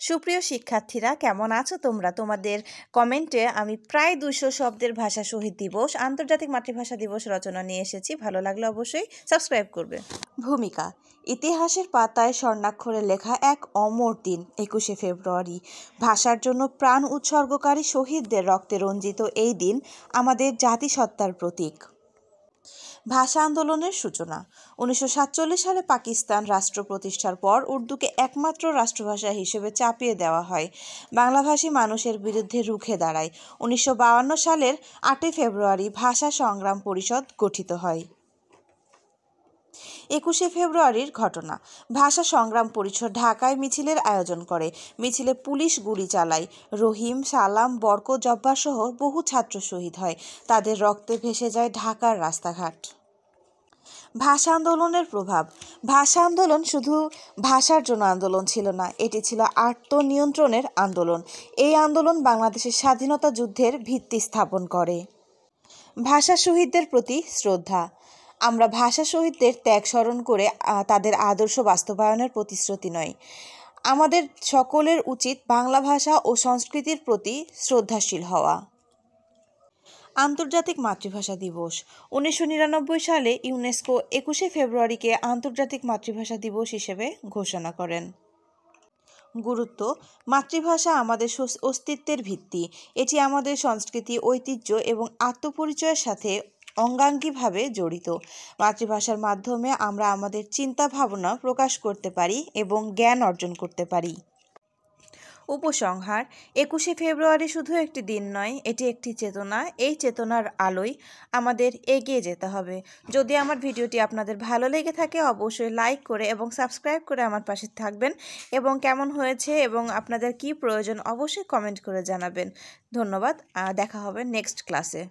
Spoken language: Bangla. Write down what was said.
সুপ্রিয় শিক্ষার্থীরা, কেমন আছো তোমরা? তোমাদের কমেন্টে আমি প্রায় 200 শব্দের ভাষা শহীদ দিবস, আন্তর্জাতিক মাতৃভাষা দিবস রচনা নিয়ে এসেছি। ভালো লাগলে অবশ্যই সাবস্ক্রাইব করবে। ভূমিকা: ইতিহাসের পাতায় স্বর্ণাক্ষরে লেখা এক অমর দিন 21শে ফেব্রুয়ারি। ভাষার জন্য প্রাণ উৎসর্গকারী শহীদদের রক্তে রঞ্জিত এই দিন আমাদের জাতিসত্তার প্রতীক। ভাষা আন্দোলনের সূচনা: 1947 সালে পাকিস্তান রাষ্ট্র প্রতিষ্ঠার পর উর্দুকে একমাত্র রাষ্ট্রভাষা হিসেবে চাপিয়ে দেওয়া হয়। বাংলাভাষী মানুষের বিরুদ্ধে রুখে দাঁড়ায়। 1952 সালের 8 ফেব্রুয়ারি ভাষা সংগ্রাম পরিষদ গঠিত হয়। 21শে ফেব্রুয়ারির ঘটনা: ভাষা সংগ্রাম পরিষদ ঢাকায় মিছিলের আয়োজন করে। মিছিলে পুলিশ গুলি চালায়। রহিম, সালাম, বরকত, জব্বার সহ বহু ছাত্র শহীদ হয়। তাদের রক্তে ভেসে যায় ঢাকার রাস্তাঘাট। ভাষা আন্দোলনের প্রভাব: ভাষা আন্দোলন শুধু ভাষার জন্য আন্দোলন ছিল না, এটি ছিল আত্মনিয়ন্ত্রণের আন্দোলন। এই আন্দোলন বাংলাদেশের স্বাধীনতা যুদ্ধের ভিত্তি স্থাপন করে। ভাষা শহীদদের প্রতি শ্রদ্ধা: আমরা ভাষা শহীদদের ত্যাগ স্মরণ করে তাদের আদর্শ বাস্তবায়নের প্রতিশ্রুতি নয়। আমাদের সকলের উচিত বাংলা ভাষা ও সংস্কৃতির প্রতি শ্রদ্ধাশীল হওয়া। আন্তর্জাতিক মাতৃভাষা দিবস: 1999 সালে ইউনেস্কো 21শে ফেব্রুয়ারিকে আন্তর্জাতিক মাতৃভাষা দিবস হিসেবে ঘোষণা করেন। গুরুত্ব: মাতৃভাষা আমাদের অস্তিত্বের ভিত্তি। এটি আমাদের সংস্কৃতি, ঐতিহ্য এবং আত্মপরিচয়ের সাথে অঙ্গাঙ্গিভাবে জড়িত। মাতৃভাষার মাধ্যমে আমরা আমাদের চিন্তা ভাবনা প্রকাশ করতে পারি এবং জ্ঞান অর্জন করতে পারি। উপসংহার: 21শে ফেব্রুয়ারি শুধু একটি দিন নয়, এটি একটি চেতনা। এই চেতনার আলোয় আমাদের এগিয়ে যেতে হবে। যদি আমার ভিডিওটি আপনাদের ভালো লেগে থাকে, অবশ্যই লাইক করে এবং সাবস্ক্রাইব করে আমার পাশে থাকবেন এবং কেমন হয়েছে এবং আপনাদের কি প্রয়োজন অবশ্যই কমেন্ট করে জানাবেন। ধন্যবাদ। দেখা হবে নেক্সট ক্লাসে।